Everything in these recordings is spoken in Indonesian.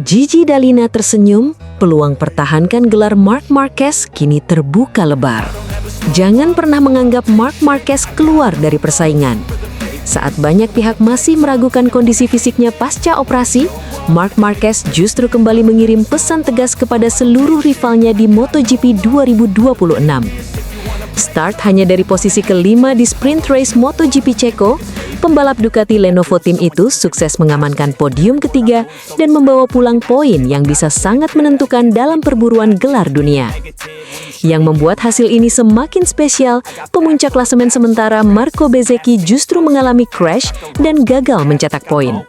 Gigi Dalina tersenyum, peluang pertahankan gelar Marc Marquez kini terbuka lebar. Jangan pernah menganggap Marc Marquez keluar dari persaingan. Saat banyak pihak masih meragukan kondisi fisiknya pasca operasi, Marc Marquez justru kembali mengirim pesan tegas kepada seluruh rivalnya di MotoGP 2026. Start hanya dari posisi kelima di sprint race MotoGP Ceko, pembalap Ducati Lenovo Team itu sukses mengamankan podium ketiga dan membawa pulang poin yang bisa sangat menentukan dalam perburuan gelar dunia. Yang membuat hasil ini semakin spesial, pemuncak klasemen sementara Marco Bezzecchi justru mengalami crash dan gagal mencetak poin.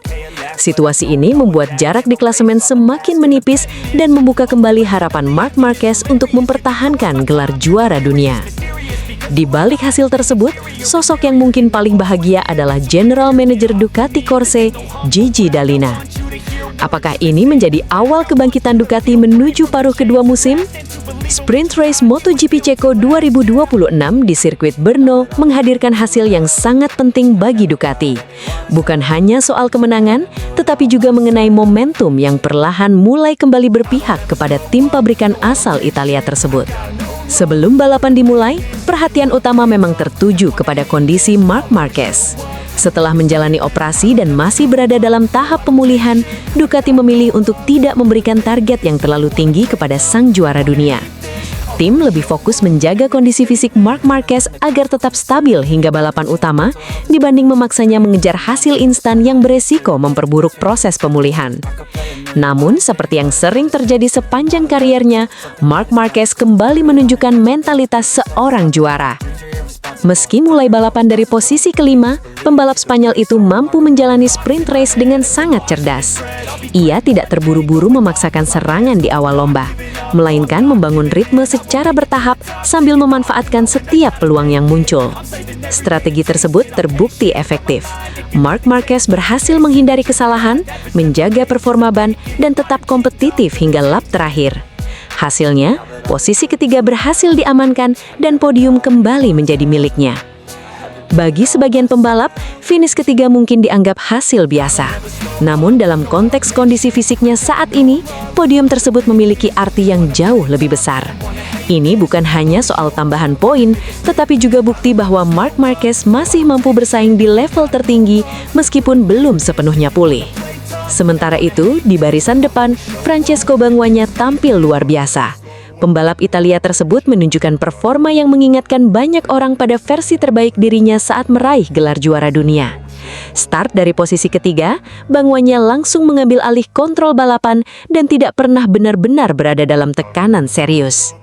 Situasi ini membuat jarak di klasemen semakin menipis dan membuka kembali harapan Marc Marquez untuk mempertahankan gelar juara dunia. Di balik hasil tersebut, sosok yang mungkin paling bahagia adalah General Manager Ducati Corse, Gigi Dalina. Apakah ini menjadi awal kebangkitan Ducati menuju paruh kedua musim? Sprint Race MotoGP Ceko 2026 di sirkuit Brno menghadirkan hasil yang sangat penting bagi Ducati. Bukan hanya soal kemenangan, tetapi juga mengenai momentum yang perlahan mulai kembali berpihak kepada tim pabrikan asal Italia tersebut. Sebelum balapan dimulai, perhatian utama memang tertuju kepada kondisi Marc Marquez. Setelah menjalani operasi dan masih berada dalam tahap pemulihan, Ducati memilih untuk tidak memberikan target yang terlalu tinggi kepada sang juara dunia. Tim lebih fokus menjaga kondisi fisik Marc Marquez agar tetap stabil hingga balapan utama dibanding memaksanya mengejar hasil instan yang beresiko memperburuk proses pemulihan. Namun, seperti yang sering terjadi sepanjang kariernya, Marc Marquez kembali menunjukkan mentalitas seorang juara. Meski mulai balapan dari posisi kelima, pembalap Spanyol itu mampu menjalani sprint race dengan sangat cerdas. Ia tidak terburu-buru memaksakan serangan di awal lomba, melainkan membangun ritme secara bertahap sambil memanfaatkan setiap peluang yang muncul. Strategi tersebut terbukti efektif. Marc Marquez berhasil menghindari kesalahan, menjaga performa ban, dan tetap kompetitif hingga lap terakhir. Hasilnya, posisi ketiga berhasil diamankan dan podium kembali menjadi miliknya. Bagi sebagian pembalap, finish ketiga mungkin dianggap hasil biasa. Namun dalam konteks kondisi fisiknya saat ini, podium tersebut memiliki arti yang jauh lebih besar. Ini bukan hanya soal tambahan poin, tetapi juga bukti bahwa Marc Marquez masih mampu bersaing di level tertinggi meskipun belum sepenuhnya pulih. Sementara itu, di barisan depan, Francesco Bagnaia tampil luar biasa. Pembalap Italia tersebut menunjukkan performa yang mengingatkan banyak orang pada versi terbaik dirinya saat meraih gelar juara dunia. Start dari posisi ketiga, Bagnaia langsung mengambil alih kontrol balapan dan tidak pernah benar-benar berada dalam tekanan serius.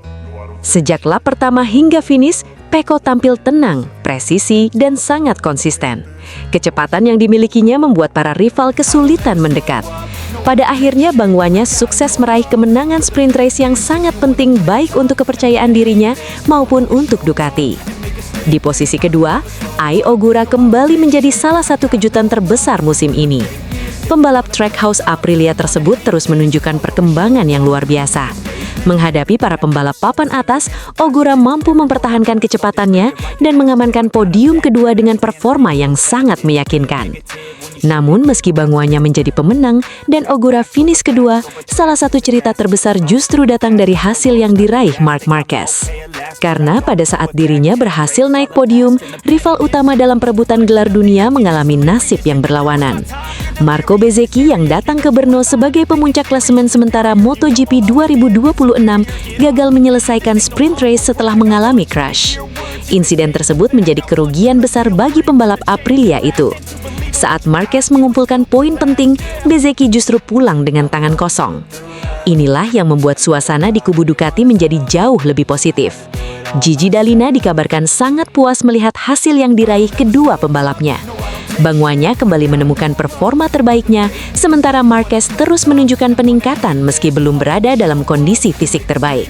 Sejak lap pertama hingga finish, Pecco tampil tenang, presisi, dan sangat konsisten. Kecepatan yang dimilikinya membuat para rival kesulitan mendekat. Pada akhirnya, Bagnaia sukses meraih kemenangan sprint race yang sangat penting baik untuk kepercayaan dirinya maupun untuk Ducati. Di posisi kedua, Ai Ogura kembali menjadi salah satu kejutan terbesar musim ini. Pembalap Trackhouse Aprilia tersebut terus menunjukkan perkembangan yang luar biasa. Menghadapi para pembalap papan atas, Ogura mampu mempertahankan kecepatannya dan mengamankan podium kedua dengan performa yang sangat meyakinkan. Namun meski Bagnaia menjadi pemenang dan Ogura finish kedua, salah satu cerita terbesar justru datang dari hasil yang diraih Marc Marquez. Karena pada saat dirinya berhasil naik podium, rival utama dalam perebutan gelar dunia mengalami nasib yang berlawanan. Marco Bezzecchi yang datang ke Brno sebagai pemuncak klasemen sementara MotoGP 2026 gagal menyelesaikan sprint race setelah mengalami crash. Insiden tersebut menjadi kerugian besar bagi pembalap Aprilia itu. Saat Marquez mengumpulkan poin penting, Bezzecchi justru pulang dengan tangan kosong. Inilah yang membuat suasana di kubu Ducati menjadi jauh lebih positif. Gigi Dalina dikabarkan sangat puas melihat hasil yang diraih kedua pembalapnya. Bagnaia kembali menemukan performa terbaiknya, sementara Marquez terus menunjukkan peningkatan meski belum berada dalam kondisi fisik terbaik.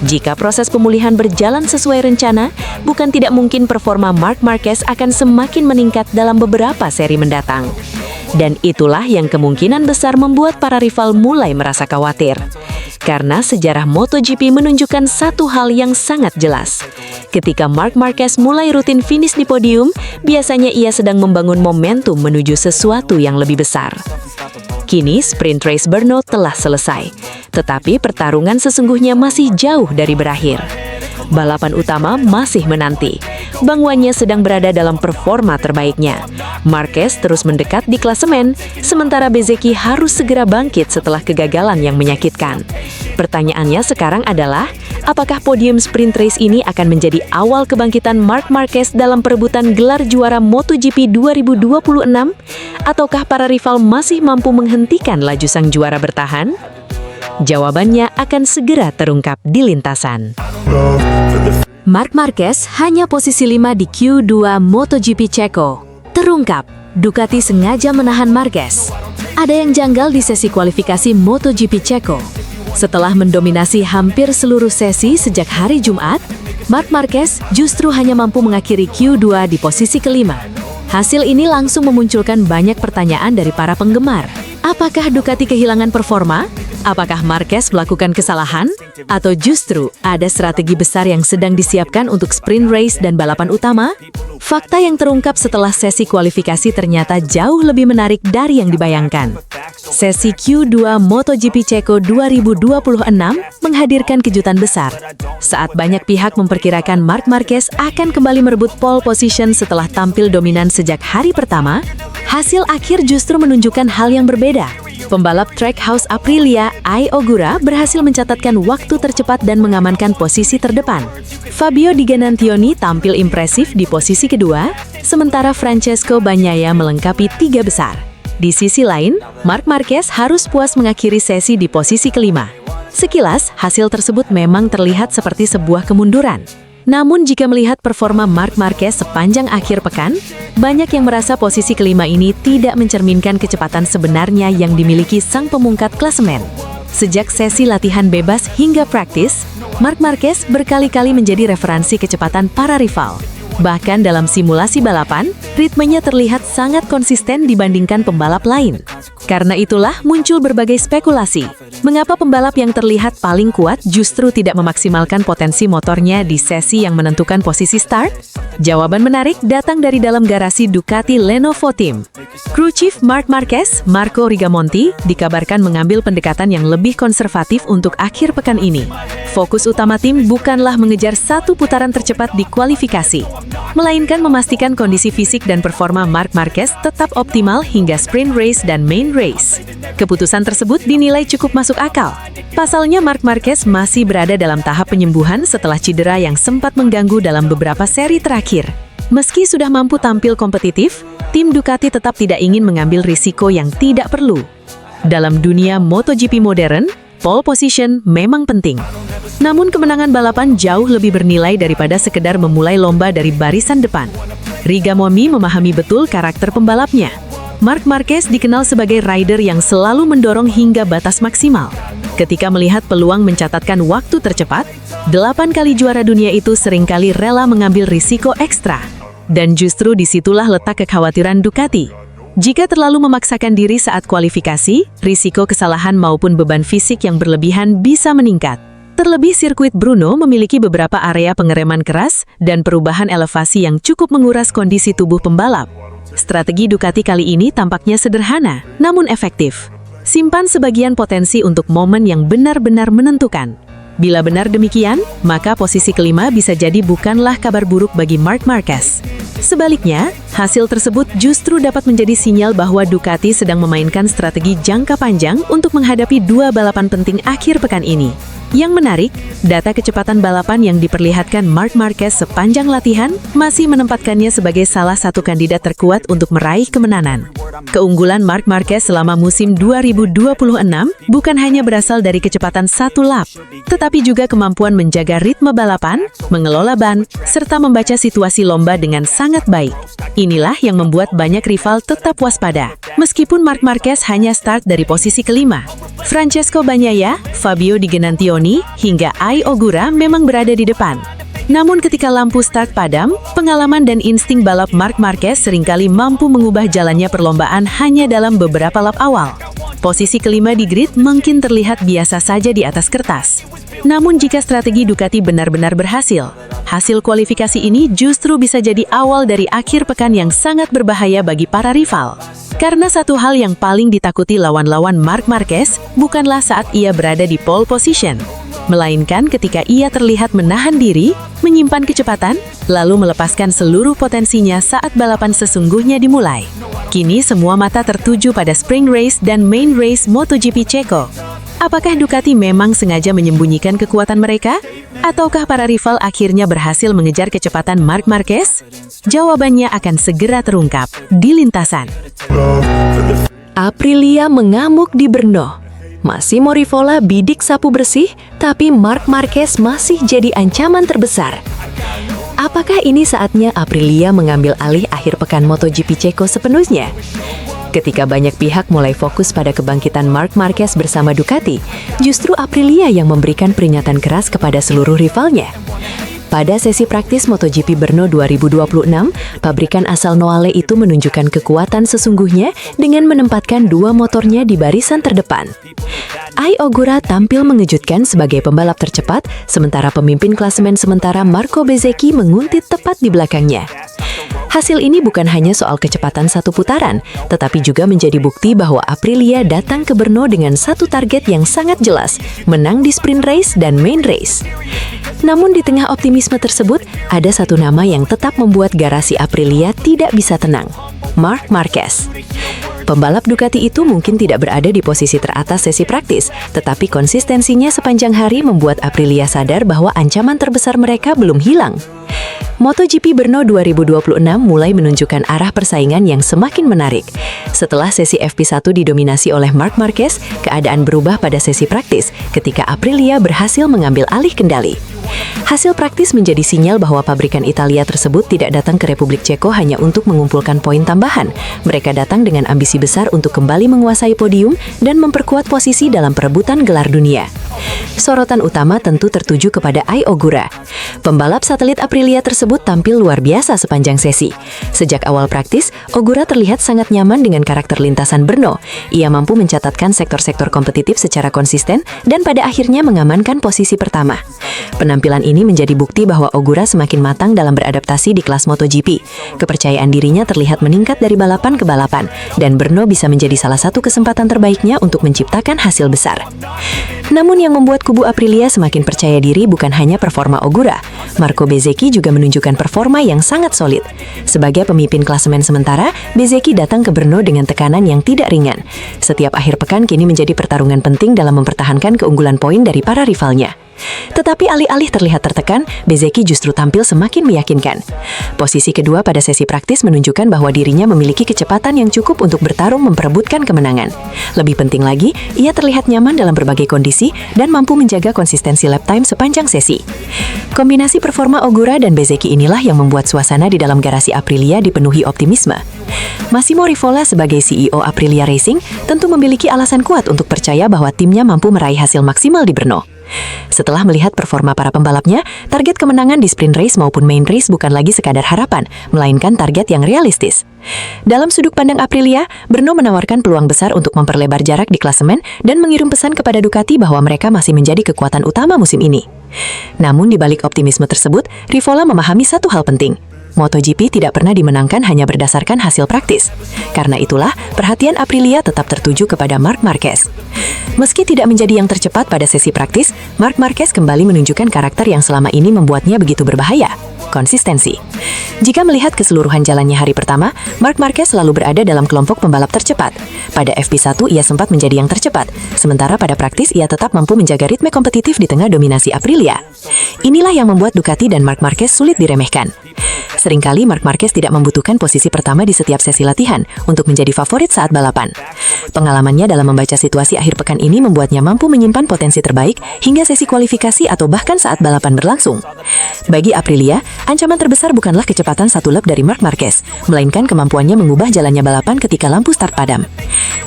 Jika proses pemulihan berjalan sesuai rencana, bukan tidak mungkin performa Marc Marquez akan semakin meningkat dalam beberapa seri mendatang. Dan itulah yang kemungkinan besar membuat para rival mulai merasa khawatir. karena sejarah MotoGP menunjukkan satu hal yang sangat jelas. Ketika Marc Marquez mulai rutin finish di podium, biasanya ia sedang membangun momentum menuju sesuatu yang lebih besar. Kini sprint race Brno telah selesai, tetapi pertarungan sesungguhnya masih jauh dari berakhir. Balapan utama masih menanti. Bang Wanya sedang berada dalam performa terbaiknya. Marquez terus mendekat di klasemen, sementara Bezzecchi harus segera bangkit setelah kegagalan yang menyakitkan. Pertanyaannya sekarang adalah, apakah podium sprint race ini akan menjadi awal kebangkitan Marc Marquez dalam perebutan gelar juara MotoGP 2026? Ataukah para rival masih mampu menghentikan laju sang juara bertahan? Jawabannya akan segera terungkap di lintasan. Marc Marquez hanya posisi 5 di Q2 MotoGP Ceko. Terungkap, Ducati sengaja menahan Marquez. Ada yang janggal di sesi kualifikasi MotoGP Ceko. Setelah mendominasi hampir seluruh sesi sejak hari Jumat, Marc Marquez justru hanya mampu mengakhiri Q2 di posisi kelima. Hasil ini langsung memunculkan banyak pertanyaan dari para penggemar. Apakah Ducati kehilangan performa? Apakah Marquez melakukan kesalahan? Atau justru ada strategi besar yang sedang disiapkan untuk sprint race dan balapan utama? Fakta yang terungkap setelah sesi kualifikasi ternyata jauh lebih menarik dari yang dibayangkan. Sesi Q2 MotoGP Ceko 2026 menghadirkan kejutan besar. Saat banyak pihak memperkirakan Marc Marquez akan kembali merebut pole position setelah tampil dominan sejak hari pertama, hasil akhir justru menunjukkan hal yang berbeda. Pembalap Trackhouse Aprilia, Ai Ogura, berhasil mencatatkan waktu tercepat dan mengamankan posisi terdepan. Fabio Di Gannantioni tampil impresif di posisi kedua, sementara Francesco Bagnaia melengkapi tiga besar. Di sisi lain, Marc Marquez harus puas mengakhiri sesi di posisi kelima. Sekilas, hasil tersebut memang terlihat seperti sebuah kemunduran. Namun jika melihat performa Marc Marquez sepanjang akhir pekan, banyak yang merasa posisi kelima ini tidak mencerminkan kecepatan sebenarnya yang dimiliki sang pemungkat klasemen. Sejak sesi latihan bebas hingga praktis, Marc Marquez berkali-kali menjadi referensi kecepatan para rival. Bahkan dalam simulasi balapan, ritmenya terlihat sangat konsisten dibandingkan pembalap lain. Karena itulah muncul berbagai spekulasi. Mengapa pembalap yang terlihat paling kuat justru tidak memaksimalkan potensi motornya di sesi yang menentukan posisi start? Jawaban menarik datang dari dalam garasi Ducati Lenovo Team. Kru Chief Marc Marquez, Marco Rigamonti, dikabarkan mengambil pendekatan yang lebih konservatif untuk akhir pekan ini. Fokus utama tim bukanlah mengejar satu putaran tercepat di kualifikasi, melainkan memastikan kondisi fisik dan performa Marc Marquez tetap optimal hingga sprint race dan main race. Keputusan tersebut dinilai cukup masuk akal. Pasalnya Marc Marquez masih berada dalam tahap penyembuhan setelah cedera yang sempat mengganggu dalam beberapa seri terakhir. Meski sudah mampu tampil kompetitif, tim Ducati tetap tidak ingin mengambil risiko yang tidak perlu. Dalam dunia MotoGP modern, pole position memang penting. Namun kemenangan balapan jauh lebih bernilai daripada sekedar memulai lomba dari barisan depan. Rigamonti memahami betul karakter pembalapnya. Marc Marquez dikenal sebagai rider yang selalu mendorong hingga batas maksimal. Ketika melihat peluang mencatatkan waktu tercepat, 8 kali juara dunia itu seringkali rela mengambil risiko ekstra. Dan justru disitulah letak kekhawatiran Ducati. Jika terlalu memaksakan diri saat kualifikasi, risiko kesalahan maupun beban fisik yang berlebihan bisa meningkat. Terlebih sirkuit Brno memiliki beberapa area pengereman keras dan perubahan elevasi yang cukup menguras kondisi tubuh pembalap. Strategi Ducati kali ini tampaknya sederhana, namun efektif. Simpan sebagian potensi untuk momen yang benar-benar menentukan. Bila benar demikian, maka posisi kelima bisa jadi bukanlah kabar buruk bagi Marc Marquez. Sebaliknya, hasil tersebut justru dapat menjadi sinyal bahwa Ducati sedang memainkan strategi jangka panjang untuk menghadapi dua balapan penting akhir pekan ini. Yang menarik, data kecepatan balapan yang diperlihatkan Marc Marquez sepanjang latihan masih menempatkannya sebagai salah satu kandidat terkuat untuk meraih kemenangan. Keunggulan Marc Marquez selama musim 2026 bukan hanya berasal dari kecepatan satu lap, tetapi juga kemampuan menjaga ritme balapan, mengelola ban, serta membaca situasi lomba dengan sangat baik. Inilah yang membuat banyak rival tetap waspada, meskipun Marc Marquez hanya start dari posisi kelima. Francesco Bagnaia, Fabio Di Gannantioni, hingga Ai Ogura memang berada di depan. Namun ketika lampu start padam, pengalaman dan insting balap Marc Marquez seringkali mampu mengubah jalannya perlombaan hanya dalam beberapa lap awal. Posisi kelima di grid mungkin terlihat biasa saja di atas kertas. Namun jika strategi Ducati benar-benar berhasil, hasil kualifikasi ini justru bisa jadi awal dari akhir pekan yang sangat berbahaya bagi para rival. Karena satu hal yang paling ditakuti lawan-lawan Marc Marquez bukanlah saat ia berada di pole position, melainkan ketika ia terlihat menahan diri, menyimpan kecepatan, lalu melepaskan seluruh potensinya saat balapan sesungguhnya dimulai. Kini semua mata tertuju pada Spring Race dan Main Race MotoGP Ceko. Apakah Ducati memang sengaja menyembunyikan kekuatan mereka? Ataukah para rival akhirnya berhasil mengejar kecepatan Marc Marquez? Jawabannya akan segera terungkap di lintasan. Aprilia mengamuk di Brno. Massimo Rivola bidik sapu bersih, tapi Marc Marquez masih jadi ancaman terbesar. Apakah ini saatnya Aprilia mengambil alih akhir pekan MotoGP Ceko sepenuhnya? Ketika banyak pihak mulai fokus pada kebangkitan Marc Marquez bersama Ducati, justru Aprilia yang memberikan peringatan keras kepada seluruh rivalnya. Pada sesi praktis MotoGP Brno 2026, pabrikan asal Noale itu menunjukkan kekuatan sesungguhnya dengan menempatkan dua motornya di barisan terdepan. Ai Ogura tampil mengejutkan sebagai pembalap tercepat, sementara pemimpin klasemen sementara Marco Bezzecchi menguntit tepat di belakangnya. Hasil ini bukan hanya soal kecepatan satu putaran, tetapi juga menjadi bukti bahwa Aprilia datang ke Brno dengan satu target yang sangat jelas, menang di sprint race dan main race. Namun di tengah optimisme tersebut, ada satu nama yang tetap membuat garasi Aprilia tidak bisa tenang, Marc Marquez. Pembalap Ducati itu mungkin tidak berada di posisi teratas sesi praktis, tetapi konsistensinya sepanjang hari membuat Aprilia sadar bahwa ancaman terbesar mereka belum hilang. MotoGP Brno 2026 mulai menunjukkan arah persaingan yang semakin menarik. Setelah sesi FP1 didominasi oleh Marc Marquez, keadaan berubah pada sesi praktis ketika Aprilia berhasil mengambil alih kendali. Hasil praktis menjadi sinyal bahwa pabrikan Italia tersebut tidak datang ke Republik Ceko hanya untuk mengumpulkan poin tambahan. Mereka datang dengan ambisi besar untuk kembali menguasai podium dan memperkuat posisi dalam perebutan gelar dunia. Sorotan utama tentu tertuju kepada Ai Ogura. Pembalap satelit Aprilia tersebut tampil luar biasa sepanjang sesi. Sejak awal praktis, Ogura terlihat sangat nyaman dengan karakter lintasan Brno. Ia mampu mencatatkan sektor-sektor kompetitif secara konsisten dan pada akhirnya mengamankan posisi pertama. Penampilan ini menjadi bukti bahwa Ogura semakin matang dalam beradaptasi di kelas MotoGP. Kepercayaan dirinya terlihat meningkat dari balapan ke balapan, dan Brno bisa menjadi salah satu kesempatan terbaiknya untuk menciptakan hasil besar. Namun yang membuat kubu Aprilia semakin percaya diri bukan hanya performa Ogura. Marco Bezzecchi juga menunjukkan performa yang sangat solid. Sebagai pemimpin klasemen sementara, Bezzecchi datang ke Brno dengan tekanan yang tidak ringan. Setiap akhir pekan kini menjadi pertarungan penting dalam mempertahankan keunggulan poin dari para rivalnya. Tetapi alih-alih terlihat tertekan, Bezzecchi justru tampil semakin meyakinkan. Posisi kedua pada sesi praktis menunjukkan bahwa dirinya memiliki kecepatan yang cukup untuk bertarung memperebutkan kemenangan. Lebih penting lagi, ia terlihat nyaman dalam berbagai kondisi dan mampu menjaga konsistensi lap time sepanjang sesi. Kombinasi performa Ogura dan Bezzecchi inilah yang membuat suasana di dalam garasi Aprilia dipenuhi optimisme. Massimo Rivola sebagai CEO Aprilia Racing tentu memiliki alasan kuat untuk percaya bahwa timnya mampu meraih hasil maksimal di Brno. Setelah melihat performa para pembalapnya, target kemenangan di sprint race maupun main race bukan lagi sekadar harapan, melainkan target yang realistis. Dalam sudut pandang Aprilia, Brno menawarkan peluang besar untuk memperlebar jarak di klasemen dan mengirim pesan kepada Ducati bahwa mereka masih menjadi kekuatan utama musim ini. Namun di balik optimisme tersebut, Rivola memahami satu hal penting. MotoGP tidak pernah dimenangkan hanya berdasarkan hasil praktis. Karena itulah, perhatian Aprilia tetap tertuju kepada Marc Marquez. Meski tidak menjadi yang tercepat pada sesi praktis, Marc Marquez kembali menunjukkan karakter yang selama ini membuatnya begitu berbahaya, konsistensi. Jika melihat keseluruhan jalannya hari pertama, Marc Marquez selalu berada dalam kelompok pembalap tercepat. Pada FP1 ia sempat menjadi yang tercepat, sementara pada praktis ia tetap mampu menjaga ritme kompetitif di tengah dominasi Aprilia. Inilah yang membuat Ducati dan Marc Marquez sulit diremehkan. Seringkali Marc Marquez tidak membutuhkan posisi pertama di setiap sesi latihan untuk menjadi favorit saat balapan. Pengalamannya dalam membaca situasi akhir pekan ini membuatnya mampu menyimpan potensi terbaik hingga sesi kualifikasi atau bahkan saat balapan berlangsung. Bagi Aprilia, ancaman terbesar bukanlah kecepatan satu lap dari Marc Marquez, melainkan kemampuannya mengubah jalannya balapan ketika lampu start padam.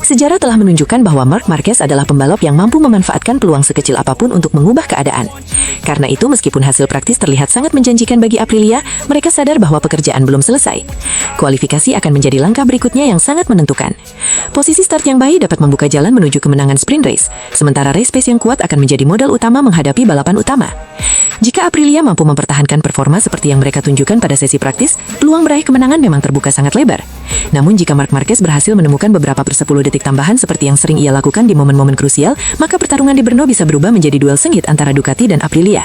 Sejarah telah menunjukkan bahwa Marc Marquez adalah pembalap yang mampu memanfaatkan peluang sekecil apapun untuk mengubah keadaan. Karena itu, meskipun hasil praktis terlihat sangat menjanjikan bagi Aprilia, mereka sadar bahwa pekerjaan belum selesai. Kualifikasi akan menjadi langkah berikutnya yang sangat menentukan. Posisi start yang baik dapat membuka jalan menuju kemenangan sprint race, sementara race pace yang kuat akan menjadi modal utama menghadapi balapan utama. Jika Aprilia mampu mempertahankan performa seperti yang mereka tunjukkan pada sesi praktis, peluang meraih kemenangan memang terbuka sangat lebar. Namun jika Marc Marquez berhasil menemukan beberapa per 10 detik tambahan seperti yang sering ia lakukan di momen-momen krusial, maka pertarungan di Brno bisa berubah menjadi duel sengit antara Ducati dan Aprilia.